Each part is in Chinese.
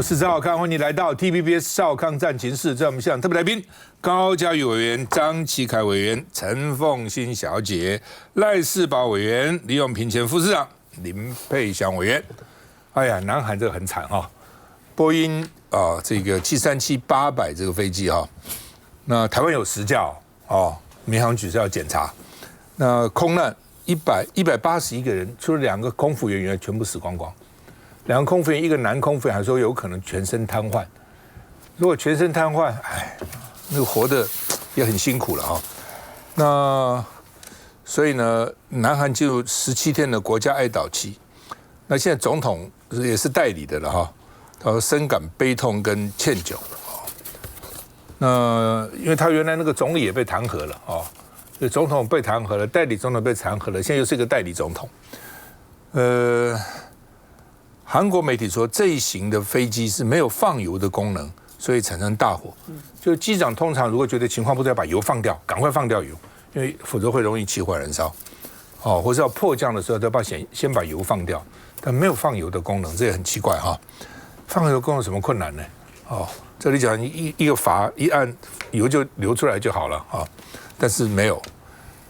是赵少康，欢迎来到 TVBS 少康战情室。在我们现场特别来宾，高嘉瑜委员、张启凯委员、陈凤馨小姐、赖士葆委员、李永平前副市长、林佩祥委员。哎呀，南韩这个很惨哈、波音这个737-800这个飞机哈、那台湾有10架民航局是要检查。那空难181个人，除了2个空服员以外，全部死光光。2个空服员，一个男空服员还说有可能全身瘫痪。如果全身瘫痪，那个活得也很辛苦了哈。那所以呢，南韩进入17天的国家哀悼期。那现在总统也是代理的了哈，他说深感悲痛跟歉疚。那因为他原来那个总理也被弹劾了所以总统被弹劾了，代理总统被弹劾了，现在又是一个代理总统。韩国媒体说，这一型的飞机是没有放油的功能，所以产生大火。就机长通常如果觉得情况不对，要把油放掉，赶快放掉油，因为否则会容易起火燃烧。或者要迫降的时候，要先把油放掉，但没有放油的功能，这也很奇怪哈。放油功能有什么困难呢？这里讲一个阀一按，油就流出来就好了但是没有。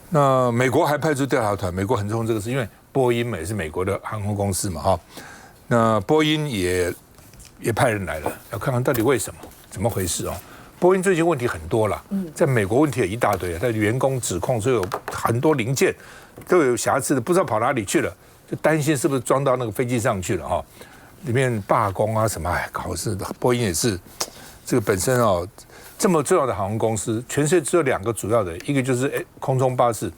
那美国还派出调查团，美国很重视这个事，因为波音也是美国的航空公司嘛那波音也派人来了，要看看到底为什么，怎么回事波音最近问题很多了，在美国问题也一大堆，但员工指控说有很多零件都有瑕疵的，不知道跑哪里去了，就担心是不是装到那个飞机上去了里面罢工什么，搞事的。波音也是这个本身这么重要的航空公司，全世界只有2个主要的，一个就是空中巴士，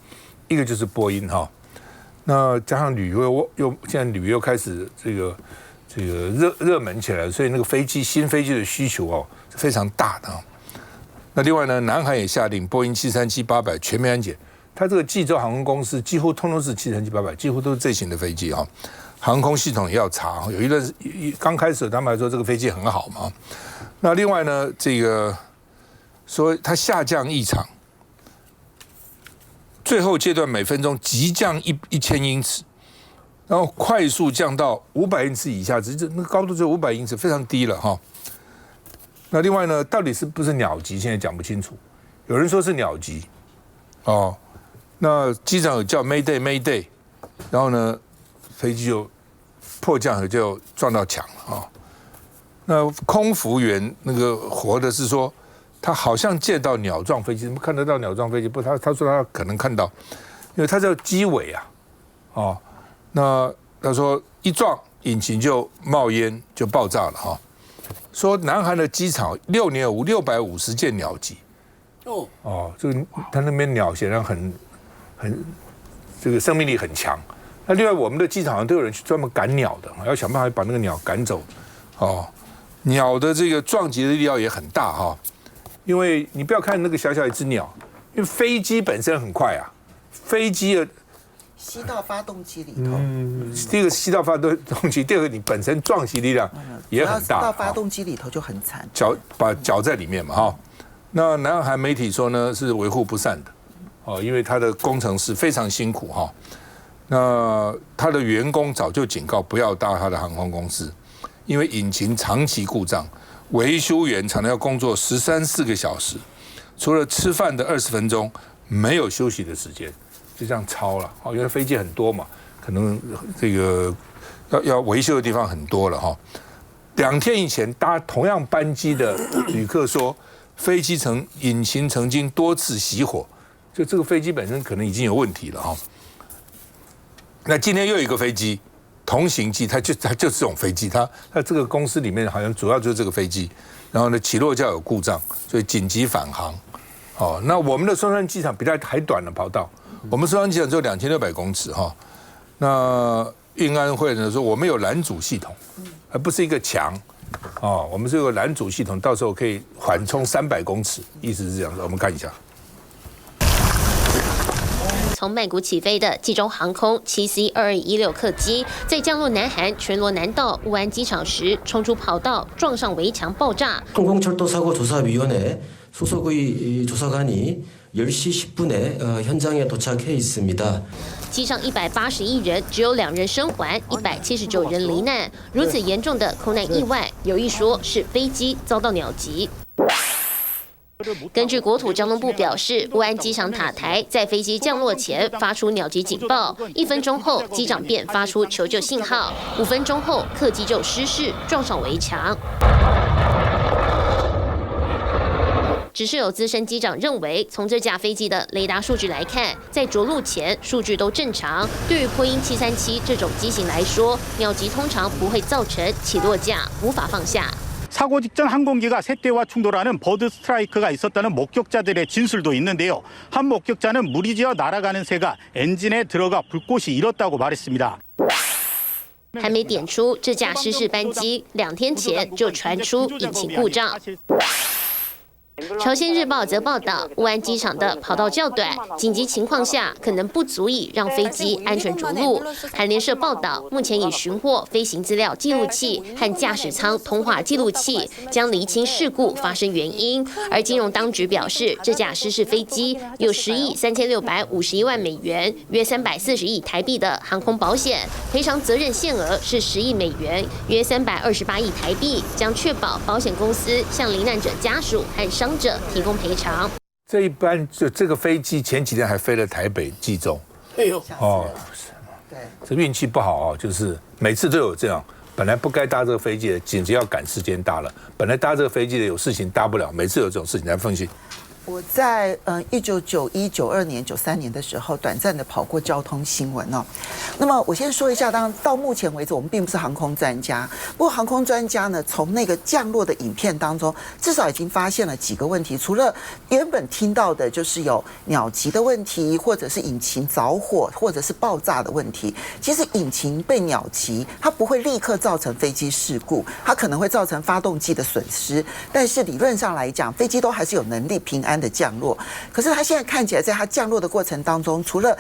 一个就是波音那加上旅游现在旅游开始这个热门起来，所以那个新飞机的需求是非常大的那另外呢，南韩也下令波音737-800全面安检，它这个济州航空公司几乎通通是737-800，几乎都是这型的飞机航空系统也要查，有一段刚开始他们还说这个飞机很好嘛那另外呢，这个说它下降异常。最后阶段每分钟急降1000英尺，然后快速降到500英尺以下，那个高度只有500英尺，非常低了那另外呢，到底是不是鸟击，现在讲不清楚。有人说是鸟击，那机长有叫 Mayday， 然后呢，飞机就迫降就撞到墙了那空服员那个活的是说，他好像见到鸟撞飞机，怎么看得到鸟撞飞机？不，他说他可能看到，因为他叫机尾那他说一撞引擎就冒烟就爆炸了说南韩的机场6年有650件鸟击这个他那边鸟显然很这个生命力很强。那另外我们的机场都有人去专门赶鸟的，要想办法把那个鸟赶走鸟的这个撞击的力量也很大因为你不要看那个小小一只鸟，因为飞机本身很快飞机的吸到发动机里头，第一个吸到发动机，第二个你本身撞击力量也很大，到发动机里头就很惨，把脚在里面嘛那南韩媒体说呢是维护不善的因为他的工程师非常辛苦那他的员工早就警告不要搭他的航空公司，因为引擎长期故障。维修员常常要工作13-14个小时，除了吃饭的20分钟，没有休息的时间，就这样超了因为飞机很多嘛，可能这个要维修的地方很多了2天以前搭同样班机的旅客说，飞机引擎曾经多次熄火，就这个飞机本身可能已经有问题了那今天又有一个飞机。同型机，它就是这种飞机，它这个公司里面好像主要就是这个飞机，然后呢起落架有故障，所以紧急返航。那我们的松山机场比它还短的跑道，我们松山机场只有2600公尺那运安会呢说我们有拦阻系统，而不是一个墙我们是有个拦阻系统，到时候可以缓冲300公尺，意思是这样的。我们看一下。从曼谷起飞的济州航空7C2216客机，在降落南韩全罗南道乌安机场时，冲出跑道，撞上围墙爆炸。항공철도사고조사위원회 소속의 조사관이 10시 10분에 현장에 도착해 있습니다. 机上181人，只有2人生还，179人罹难。如此严重的空难意外，有一说是飞机遭到鸟击。根据国土交通部表示，乌安机场塔台在飞机降落前发出鸟击警报，1分钟后机长便发出求救信号，5分钟后客机就失事撞上围墙。只是有资深机长认为，从这架飞机的雷达数据来看，在着陆前数据都正常。对于波音737这种机型来说，鸟击通常不会造成起落架无法放下。 사고 직전 항공기가 새떼와 충돌하는 버드 스트라이크가 있었다는 목격자들의 진술도 있는데요. 한 목격자는 무리지어 날아가는 새가 엔진에 들어가 불꽃이 일었다고 말했습니다. 还没点出这架失事班机2天前就传出引擎故障。 朝鲜日报则报道，乌安机场的跑道较短，紧急情况下可能不足以让飞机安全着陆。韩联社报道，目前已寻获飞行资料记录器和驾驶舱通话记录器，将厘清事故发生原因。而金融当局表示，这架失事飞机有10亿3651万美元（约340亿台币）的航空保险，赔偿责任限额是10亿美元（约328亿台币），将确保保险公司向罹难者家属和伤者提供赔偿。这一般就这个飞机前几天还飞了台北济州，哎呦，哦，对，这运气不好啊，就是每次都有这样。本来不该搭这个飞机的，紧急要赶时间搭了；本来搭这个飞机的有事情搭不了，每次有这种事情来分析。我在1991、92年、93年的时候，短暂的跑过交通新闻哦。那么我先说一下，当然到目前为止，我们并不是航空专家。不过航空专家呢，从那个降落的影片当中，至少已经发现了几个问题。除了原本听到的就是有鸟击的问题，或者是引擎着火，或者是爆炸的问题。其实引擎被鸟击，它不会立刻造成飞机事故，它可能会造成发动机的损失。但是理论上来讲，飞机都还是有能力平安的降落，可是它现在看起来，在它降落的过程当中，除了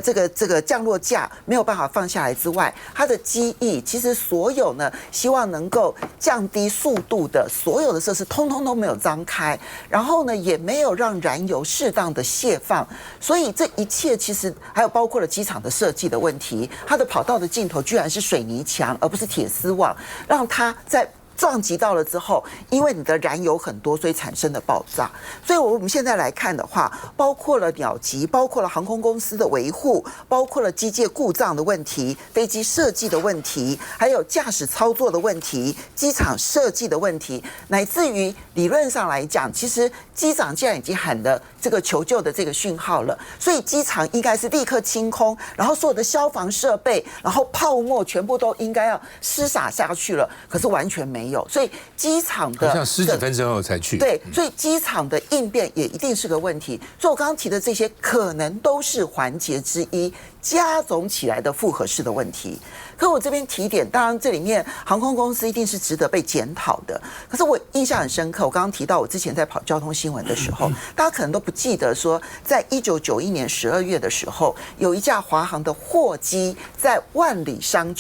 这个降落架没有办法放下来之外，它的机翼其实所有呢，希望能够降低速度的所有的设施，通通都没有张开，然后呢，也没有让燃油适当的泄放，所以这一切其实还有包括了机场的设计的问题，它的跑道的尽头居然是水泥墙，而不是铁丝网，让它在撞击到了之后，因为你的燃油很多，所以产生的爆炸。所以我们现在来看的话，包括了鸟击，包括了航空公司的维护，包括了机械故障的问题、飞机设计的问题，还有驾驶操作的问题、机场设计的问题，乃至于理论上来讲，其实机长既然已经喊了这个求救的这个讯号了，所以机场应该是立刻清空，然后所有的消防设备，然后泡沫全部都应该要施洒下去了，可是完全没有。所以机场的好像10几分钟后才去。对，所以机场的应变也一定是个问题。所以我刚刚提的这些，可能都是环节之一，加总起来的复合式的问题。可我这边提点，当然这里面航空公司一定是值得被检讨的。可是我印象很深刻，我刚刚提到我之前在跑交通新闻的时候，大家可能都不记得说，在1991年12月的时候，有一架华航的货机在万里山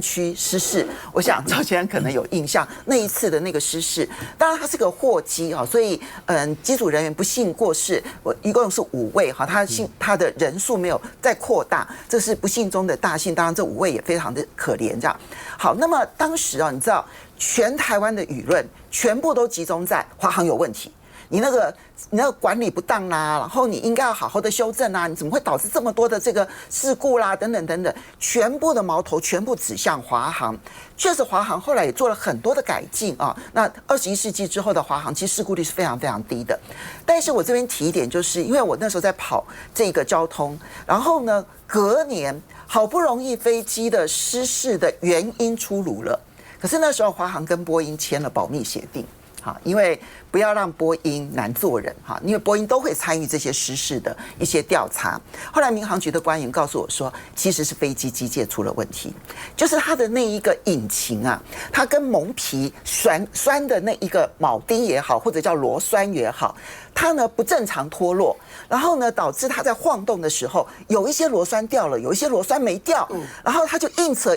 区失事。我想赵先生可能有印象，那一次的那个失事，当然它是个货机啊，所以机组人员不幸过世，我一共是5位哈，他的人数没有再扩大，这是不幸中的大幸。当然这5位也非常的可怜，这样。好，那么当时啊，你知道全台湾的舆论全部都集中在华航有问题，你那个管理不当啦，然后你应该要好好的修正啊，你怎么会导致这么多的这个事故啦，等等等等，全部的矛头全部指向华航。确实，华航后来也做了很多的改进啊。那21世纪之后的华航，其实事故率是非常非常低的。但是我这边提一点，就是因为我那时候在跑这个交通，然后呢，隔年好不容易飞机的失事的原因出炉了，可是那时候华航跟波音签了保密协定。因为不要让波音难做人哈，因为波音都会参与这些失事的一些调查。后来民航局的官员告诉我说，其实是飞机机械出了问题，就是它的那一个引擎啊，它跟蒙皮栓的那一个铆钉也好，或者叫螺栓也好，它呢不正常脱落，然后呢导致它在晃动的时候，有一些螺栓掉了，有一些螺栓没掉，然后它就硬扯，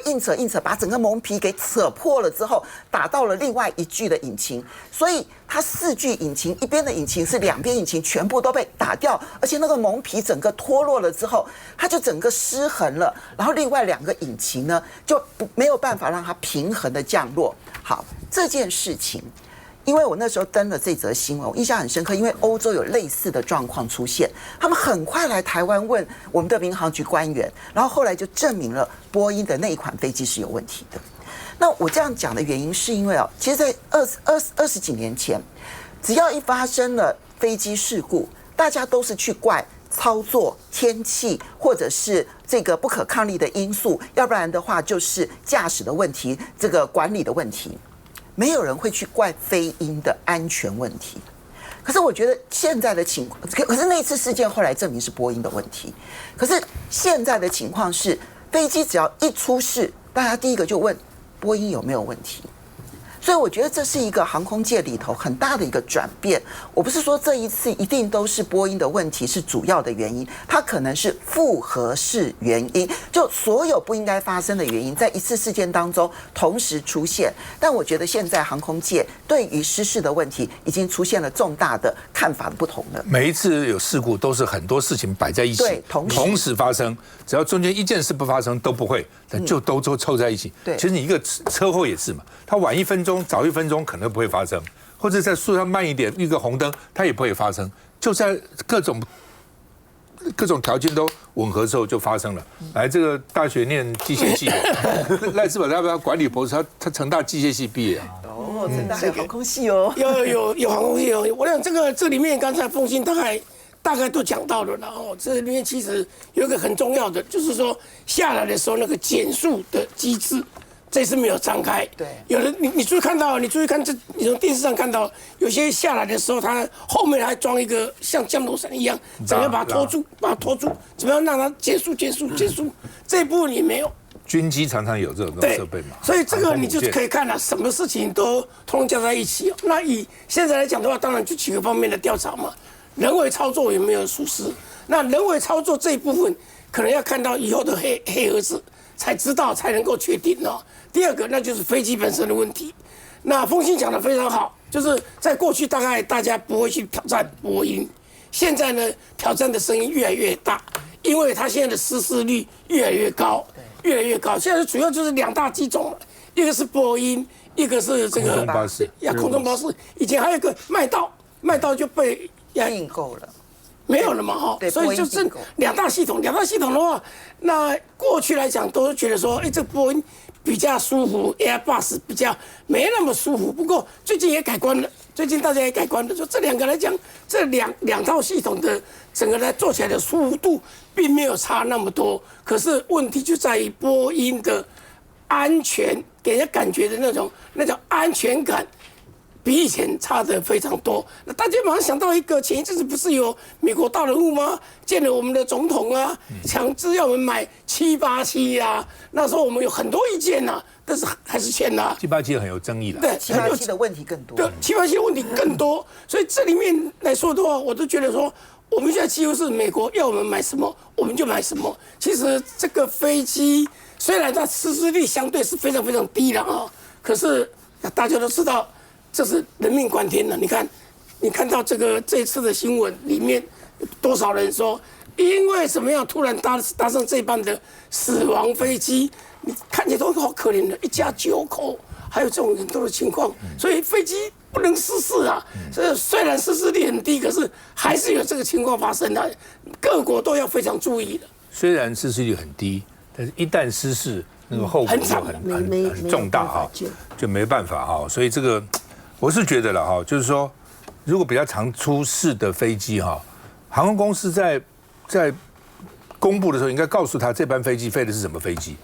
把整个蒙皮给扯破了之后，打到了另外一具的引擎，所以它4具引擎，一边的引擎是2边引擎全部都被打掉，而且那个蒙皮整个脱落了之后，它就整个失衡了，然后另外2个引擎呢就没有办法让它平衡的降落。好，这件事情。因为我那时候登了这则新闻，我印象很深刻，因为欧洲有类似的状况出现，他们很快来台湾问我们的民航局官员，然后后来就证明了波音的那一款飞机是有问题的。那我这样讲的原因是因为其实在20几年前，只要一发生了飞机事故，大家都是去怪操作、天气，或者是这个不可抗力的因素，要不然的话就是驾驶的问题，这个管理的问题。没有人会去怪飞鹰的安全问题，可是我觉得现在的情况，可是那次事件后来证明是波音的问题。可是现在的情况是，飞机只要一出事，大家第一个就问波音有没有问题。所以我觉得这是一个航空界里头很大的一个转变。我不是说这一次一定都是波音的问题是主要的原因，它可能是复合式原因，就所有不应该发生的原因在一次事件当中同时出现。但我觉得现在航空界对于失事的问题已经出现了重大的看法的不同了。每一次有事故都是很多事情摆在一起，对，同时发生，只要中间一件事不发生都不会，就都凑在一起。对，其实你一个车祸也是嘛，它晚1分钟。早1分钟可能不会发生，或者在树上慢一点，遇个红灯，它也不会发生。就在各种条件都吻合之后就发生了。来，这个大学念机械系的赖志宝，他管理博士，他成大机械系毕业啊。哦，成大有航空系哦，有航空系哦。我想这里面刚才凤馨大概都讲到了，然后这里面其实有一个很重要的，就是说下来的时候那个减速的机制。这次没有张开，对，有的你注意看到，你从电视上看到，有些下来的时候，它后面还装一个像降落伞一样，怎么样把它拖住，怎么样让它结束，这一部分也没有。军机常常有这种设备嘛，所以这个你就可以看了，什么事情都通通加在一起。那以现在来讲的话，当然就几个方面的调查嘛，人为操作有没有疏失？那人为操作这一部分，可能要看到以后的黑盒子才知道，才能够确定哦。第二个，那就是飞机本身的问题。那凤馨讲得非常好，就是在过去大概大家不会去挑战波音，现在呢挑战的声音越来越大，因为它现在的失事率越来越高。现在主要就是2大机种，一个是波音，一个是这个空中巴士。以前还有一个麦道就被并购了。没有了嘛哈，所以就是2大系统的话，那过去来讲都是觉得说，这波音比较舒服 ，Airbus 比较没那么舒服。不过最近也改观了，大家也改观了，说这2个来讲，这两套系统的整个来做起来的舒服度并没有差那么多。可是问题就在于波音的安全，给人家感觉的那种安全感。比以前差的非常多。那大家马上想到一个，前一阵子不是有美国大人物吗？见了我们的总统啊，强制要我们买787啊。那时候我们有很多意见呐，但是还是签了。787很有争议的。对，787的问题更多。对，787的问题更多。所以这里面来说的话，我都觉得说，我们现在几乎是美国要我们买什么，我们就买什么。其实这个飞机虽然它失事率相对是非常非常低的啊，可是大家都知道。这是人命关天了。你看到这一次的新闻里面，多少人说，因为什么样突然搭上这班的死亡飞机，你看起来都好可怜的，一家9口，还有这种很多的情况，所以飞机不能失事啊。虽然失事率很低，可是还是有这个情况发生的，各国都要非常注意的。虽然失事率很低，但是一旦失事，那个后果就很重大哈，就没办法哈。所以这个。我是觉得了哈，就是说，如果比较常出事的飞机哈，航空公司在公布的时候，应该告诉他这班飞机飞的是什么飞机，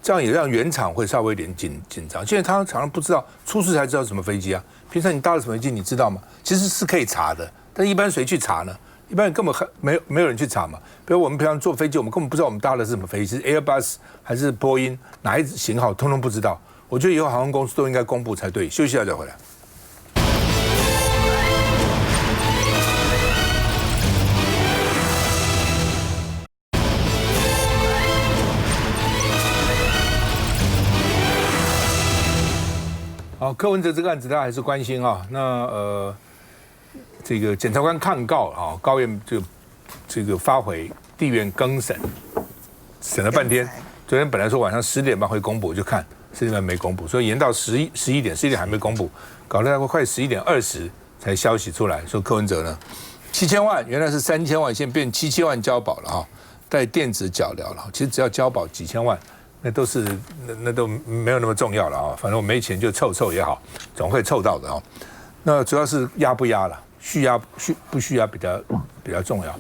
这样也让原厂会稍微有点紧张。现在他常常不知道，出事才知道什么飞机啊。平常你搭了什么飞机，你知道吗？其实是可以查的，但一般谁去查呢？一般人根本没有人去查嘛。比如我们平常坐飞机，我们根本不知道我们搭的是什么飞机，是 Airbus 还是波音，哪一型号，通通不知道。我觉得以后航空公司都应该公布才对。休息一下再回来。好，柯文哲这个案子大家还是关心啊。那这个检察官抗告啊，高院就这个发回地院更审，审了半天。昨天本来说晚上10点半会公布，我就看10点半没公布，所以延到11点还没公布，搞得快11点20才消息出来，说柯文哲呢7000万，原来是3000万，现在变7000万交保了哈，带电子脚镣了。其实只要交保几千万。那都没有那么重要了啊，反正我没钱就凑也好，总会凑到的啊。那主要是压不压了，续不续压比较重要。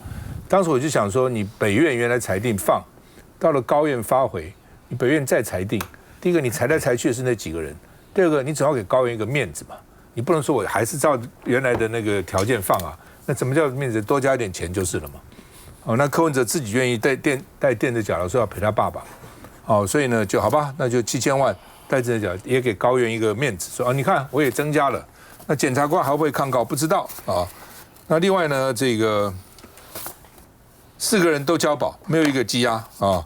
当时我就想说，你北院原来裁定放，到了高院发回，你北院再裁定，第一个你裁来裁去的是那几个人，第二个你总要给高院一个面子嘛，你不能说我还是照原来的那个条件放啊，那怎么叫面子？多加一点钱就是了嘛。哦，那柯文哲自己愿意带电子脚镣，说要陪他爸爸。哦，所以呢，就好吧，那就7000万带着脚也给高院一个面子，说啊，你看我也增加了。那检察官还会不会抗告？不知道啊。那另外呢，这个4个人都交保，没有一个羁押啊。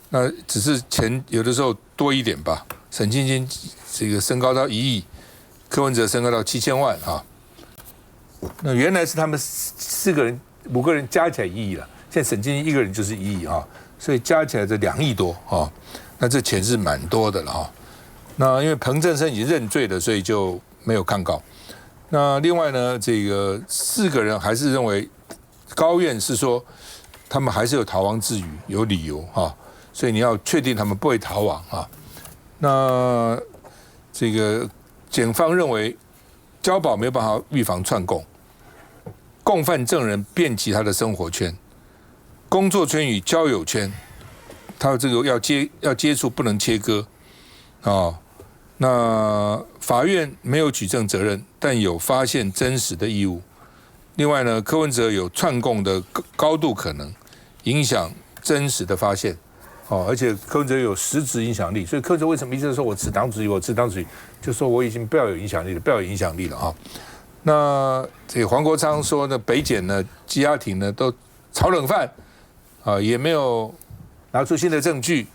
那只是钱有的时候多一点吧。沈清金这个升高到1亿，柯文哲升高到7000万啊。那原来是他们5个人加起来1亿了，现在沈清金1个人就是1亿啊。所以加起来这2亿多啊，那这钱是蛮多的了哈。那因为彭正生已经认罪了，所以就没有抗告。那另外呢，这个4个人还是认为高院是说他们还是有逃亡之余，有理由哈，所以你要确定他们不会逃亡啊。那这个检方认为交保没有办法预防串供，共犯证人遍及他的生活圈。工作圈与交友圈，他这个要接触不能切割，哦，那法院没有举证责任，但有发现真实的义务。另外呢，柯文哲有串供的高度可能影响真实的发现，哦，而且柯文哲有实质影响力，所以柯文哲为什么一直说我持党主席，就说我已经不要有影响力了啊。那这个黄国昌说呢，北检呢羁押庭呢都炒冷饭。也没有拿出新的证据，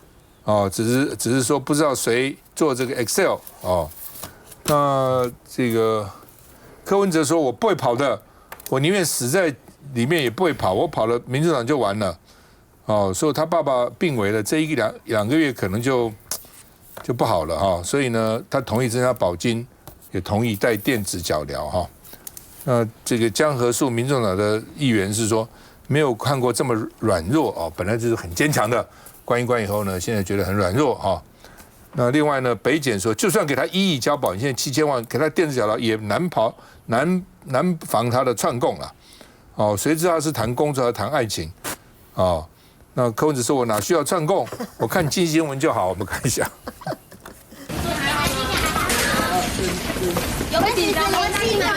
只是说不知道谁做这个 Excel 哦。那这个柯文哲说我不会跑的，我宁愿死在里面也不会跑，我跑了民主党就完了。所以他爸爸病危了，这两个月可能就不好了哈。所以呢，他同意增加保金，也同意带电子脚镣哈。那这个江河树民众党的议员是说。没有看过这么软弱哦，本来就是很坚强的，关以后呢，现在觉得很软弱哈。那另外呢，北检说，就算给他1亿交保，你现在7000万给他电子脚镣也难防他的串供了。哦，谁知道他是谈工作还是谈爱情？哦，那柯文哲说我哪需要串供？我看经济新闻就好，我们看一下。有紧张关系吗？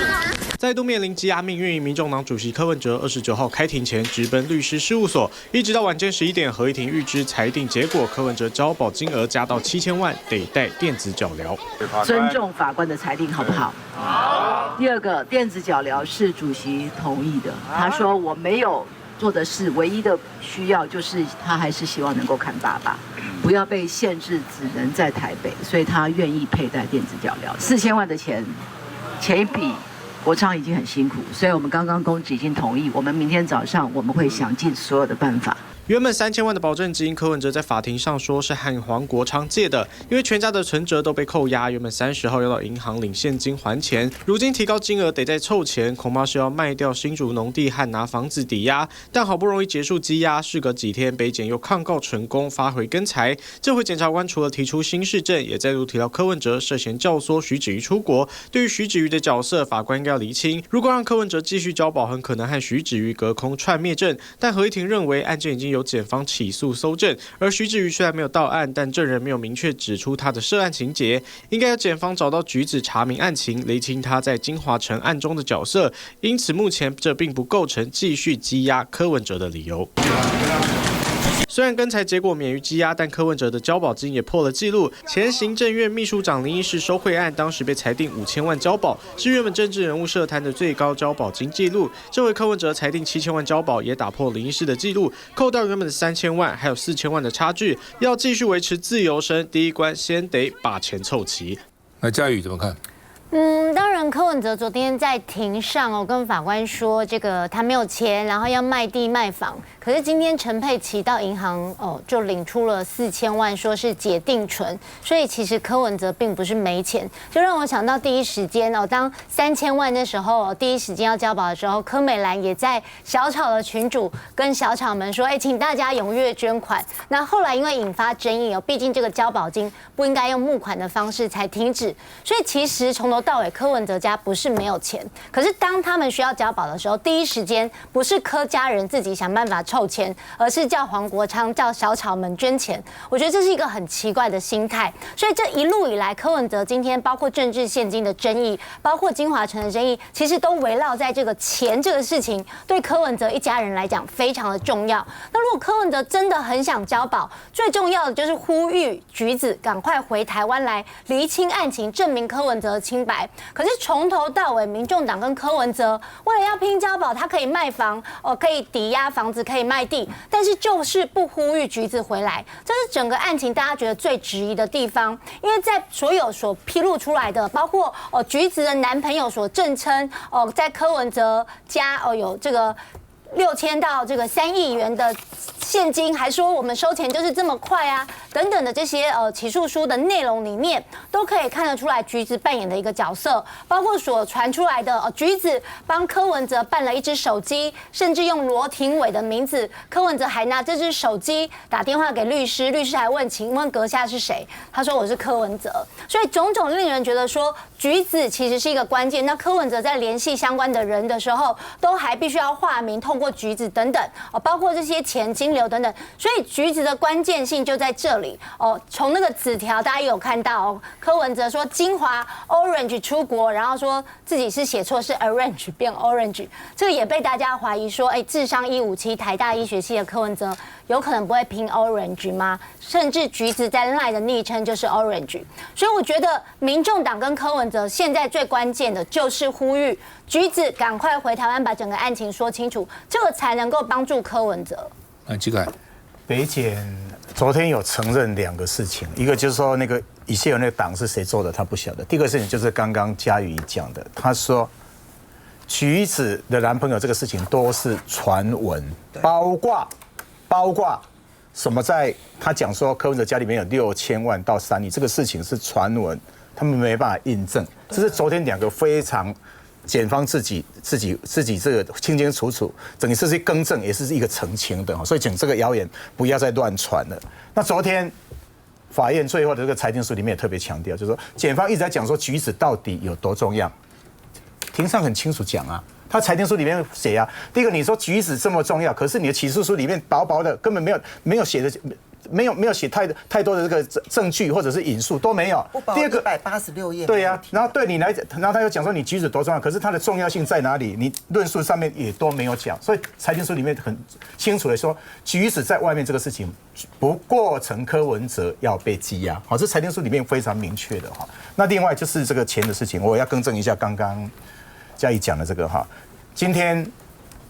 再度面临羁押命运，民众党主席柯文哲29号开庭前直奔律师事务所，一直到晚间11点，合议庭预知裁定结果，柯文哲交保金额加到7000万，得带电子脚镣。尊重法官的裁定，好不好？好。第二个，电子脚镣是主席同意的，他说我没有做的事，唯一的需要就是他还是希望能够看爸爸，不要被限制只能在台北，所以他愿意佩戴电子脚镣。4000万的钱，前一笔。国昌已经很辛苦，所以我们刚刚公职已经同意，我们明天早上我们会想尽所有的办法。原本3000万的保证金，柯文哲在法庭上说是和黄国昌借的，因为全家的存折都被扣押，原本30号要到银行领现金还钱，如今提高金额得再凑钱，恐怕是要卖掉新竹农地和拿房子抵押。但好不容易结束羁押，事隔几天，北检又抗告成功，发回更裁。这回检察官除了提出新事证，也再度提到柯文哲涉嫌教唆徐子瑜出国。对于徐子瑜的角色，法官应该要厘清。如果让柯文哲继续交保，很可能和徐子瑜隔空串灭证。但合议庭认为案件已经由检方起诉搜证，而徐子瑜虽然没有到案，但证人没有明确指出他的涉案情节，应该由检方找到橘子查明案情，厘清他在金华城案中的角色。因此，目前这并不构成继续羁押柯文哲的理由。虽然更裁结果免于羁押，但柯文哲的交保金也破了纪录。前行政院秘书长林义士收贿案，当时被裁定5000万交保，是原本政治人物涉贪的最高交保金纪录。这回柯文哲裁定7000万交保，也打破林义士的纪录，扣掉原本的3000万，还有4000万的差距，要继续维持自由身，第一关先得把钱凑齐。那嘉宇怎么看？当然，柯文哲昨天在庭上跟法官说，这个他没有钱，然后要卖地卖房。可是今天陈佩琪到银行就领出了4000万，说是解定存，所以其实柯文哲并不是没钱，就让我想到第一时间当3000万那时候第一时间要交保的时候，柯美兰也在小草的群组跟小草们说，请大家踊跃捐款。那后来因为引发争议毕竟这个交保金不应该用募款的方式才停止，所以其实从头到尾柯文哲家不是没有钱，可是当他们需要交保的时候，第一时间不是柯家人自己想办法凑钱，而是叫黄国昌、叫小草们捐钱。我觉得这是一个很奇怪的心态。所以这一路以来，柯文哲今天包括政治现金的争议，包括金华城的争议，其实都围绕在这个钱这个事情，对柯文哲一家人来讲非常的重要。那如果柯文哲真的很想交保，最重要的就是呼吁橘子赶快回台湾来厘清案情，证明柯文哲的清白。可是从头到尾，民众党跟柯文哲为了要拼交保，他可以卖房可以抵押房子，可以卖地，但是就是不呼吁橘子回来，这是整个案情大家觉得最质疑的地方。因为在所有所披露出来的，包括橘子的男朋友所证称在柯文哲家有这个6000到这个3亿元的现金，还说我们收钱就是这么快啊，等等的这些起诉书的内容里面，都可以看得出来橘子扮演的一个角色，包括所传出来的橘子帮柯文哲办了一只手机，甚至用罗廷伟的名字，柯文哲还拿这只手机打电话给律师，律师还问请问阁下是谁？他说我是柯文哲，所以种种令人觉得说橘子其实是一个关键。那柯文哲在联系相关的人的时候，都还必须要化名，透过橘子等等包括这些钱金流等等，所以橘子的关键性就在这里从那个纸条大家有看到柯文哲说金华 Orange 出国，然后说自己是写错是 Orange 变 Orange， 这个也被大家怀疑说智商157台大医学系的柯文哲有可能不会拼 Orange 吗？甚至橘子在 LINE 的昵称就是 Orange， 所以我觉得民众党跟柯文哲现在最关键的就是呼吁橘子赶快回台湾把整个案情说清楚，这个才能够帮助柯文哲。基凯，北检昨天有承认2个事情，一个就是说那个以前有那个党是谁做的他不晓得，第二个事情就是刚刚嘉瑜讲的，他说橘子的男朋友这个事情都是传闻，包括什么在他讲说柯文哲家里面有6000万到3亿，这个事情是传闻，他们没办法印证。这是昨天2个非常检方自己这个清清楚楚，整个是去更正，也是一个澄清的，所以请这个谣言不要再乱传了。那昨天法院最后的这个裁定书里面也特别强调，就是说检方一直在讲说橘子到底有多重要，庭上很清楚讲啊。他裁定书里面写啊，第一个你说橘子这么重要，可是你的起诉书里面薄薄的，根本没有写的，没有写太多的这个证据或者是引述都没有。第二个186页。对呀，然后对你来讲，然后他又讲说你橘子多重要，可是它的重要性在哪里？你论述上面也都没有讲，所以裁定书里面很清楚的说，橘子在外面这个事情不构成柯文哲要被羁押。好，这裁定书里面非常明确的哈。那另外就是这个钱的事情，我要更正一下刚刚嘉义讲的这个哈，今天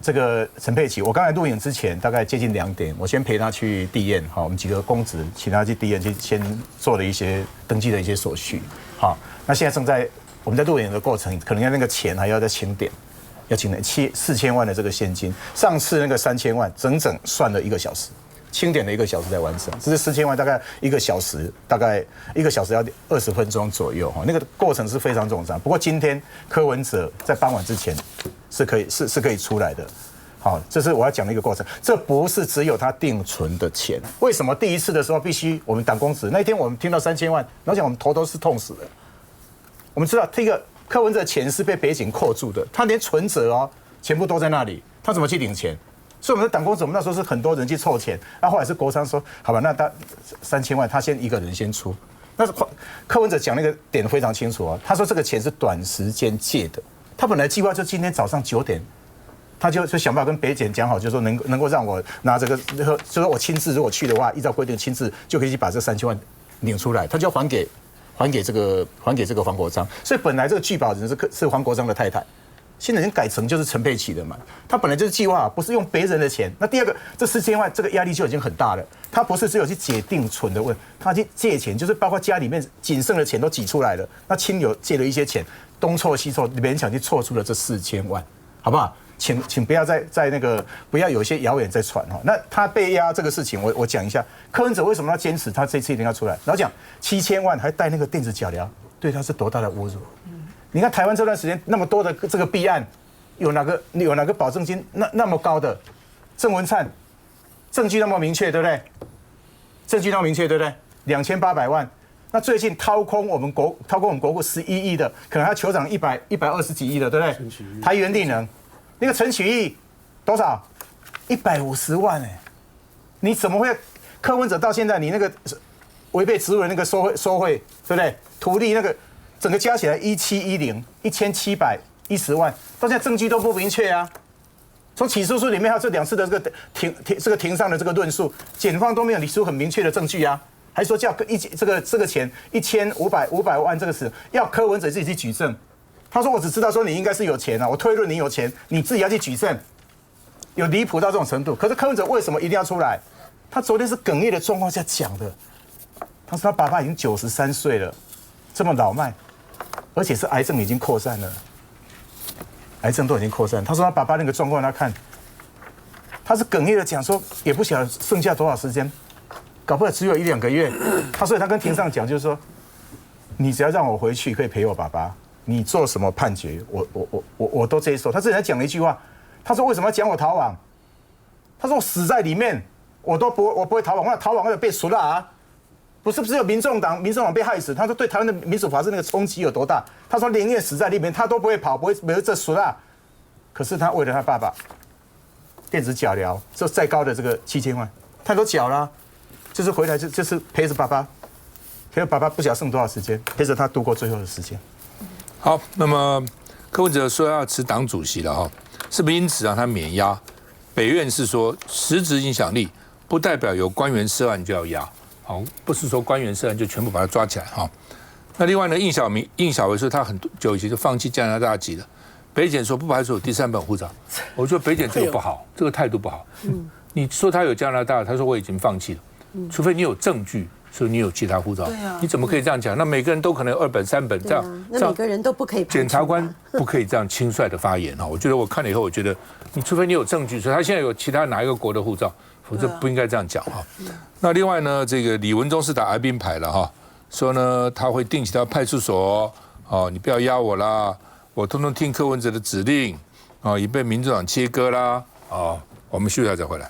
这个陈佩琪，我刚才录影之前大概接近2点，我先陪他去地院，哈，我们几个公职请他去地院去先做了一些登记的一些手续，好，那现在正在我们在录影的过程，可能要那个钱还要再清点，要清点4000万的这个现金，上次那个3000万整整算了1个小时。清点的1个小时在完成，这是4000万，大概1个小时，大概1个小时要20分钟左右哈，那个过程是非常冗长。不过今天柯文哲在傍晚之前是可以出来的，好，这是我要讲的一个过程。这不是只有他定存的钱，为什么第一次的时候必须我们党公职那一天我们听到3000万，然后讲我们头都是痛死的。我们知道这个柯文哲的钱是被北警扣住的，他连存折全部都在那里，他怎么去领钱？所以我们的党公职，我们那时候是很多人去凑钱，然后后来是国昌说，好吧，那他3000万，他先一个人先出。那柯文哲讲那个点非常清楚他说这个钱是短时间借的，他本来计划就今天早上9点，他就想办法跟北检讲好，就说能够让我拿这个，就说我亲自如果去的话，依照规定亲自就可以去把这3000万领出来，他就还给这个黄国昌。所以本来这个聚宝人是黄国昌的太太。现在已经改成就是陈佩琪的嘛，他本来就是计划好，不是用别人的钱。那第二个，这4000万这个压力就已经很大了，他不是只有去解定存的问，他去借钱，就是包括家里面仅剩的钱都挤出来了，那亲友借了一些钱，东凑西凑，勉强去凑出了这4000万，好不好？请不要在那个不要有一些谣言在传哈。那他被压这个事情，我讲一下，柯文哲为什么要坚持他这次一定要出来？然后讲7000万还带那个电子脚镣，对他是多大的侮辱？你看台湾这段时间那么多的这个弊案，有哪个保证金那么高的？郑文灿证据那么明确，对不对？证据那么明确，对不对？2800万。那最近掏空我们国库11亿的，可能他酋长120几亿的，对不对？台元力能。那个陈启义多少？150万哎！你怎么会？柯文哲到现在你那个违背职务的那个收贿，对不对？土地那个整个加起来1710，1710万，到现在证据都不明确啊。从起诉书里面还有这2次的这个庭上的这个论述，检方都没有提出很明确的证据啊，还说叫这个钱1500万这个事要柯文哲自己去举证。他说：“我只知道说你应该是有钱啊，我推论你有钱，你自己要去举证，有离谱到这种程度。可是柯文哲为什么一定要出来？他昨天是哽咽的状况下讲的，他说他爸爸已经93岁了，这么老迈，而且是癌症已经扩散了，癌症都已经扩散。他说他爸爸那个状况，他看，他是哽咽的讲说，也不晓得剩下多少时间，搞不好只有1、2个月。所以他跟庭上讲就是说，你只要让我回去，可以陪我爸爸。”你做什么判决，我都接受。他之前讲了一句话，他说为什么要讲我逃亡？他说我死在里面，我不会逃亡，我逃亡会被处了啊！不是只有民众党被害死，他说对台湾的民主法治那个冲击有多大？他说宁愿死在里面，他都不会跑，没有这处了。可是他为了他爸爸，电子脚镣，这再高的这个7000万，他都缴了，就是回来就是陪着爸爸，陪着爸爸不晓得剩多少时间，陪着他度过最后的时间。好，那么柯文哲说要辞党主席了哈，是不是因此让他免押？北院是说实质影响力不代表有官员涉案就要押，好，不是说官员涉案就全部把他抓起来哈。那另外呢，应小维说他很久以前就放弃加拿大籍了，北检说不排除有第3本护照，我觉得北检这个不好，这个态度不好。你说他有加拿大，他说我已经放弃了，除非你有证据。所以你有其他护照，你怎么可以这样讲？那每个人都可能有2本、3本这样，那每个人都不可以。检察官不可以这样轻率的发言哈。我觉得我看了以后，我觉得你除非你有证据，所以他现在有其他哪一个国的护照，否则不应该这样讲哈。那另外呢，这个李文忠是打哀兵牌了哈，说呢他会定期到派出所哦，你不要压我啦，我通通听柯文哲的指令啊，已被民主党切割啦啊。我们休息一下再回来。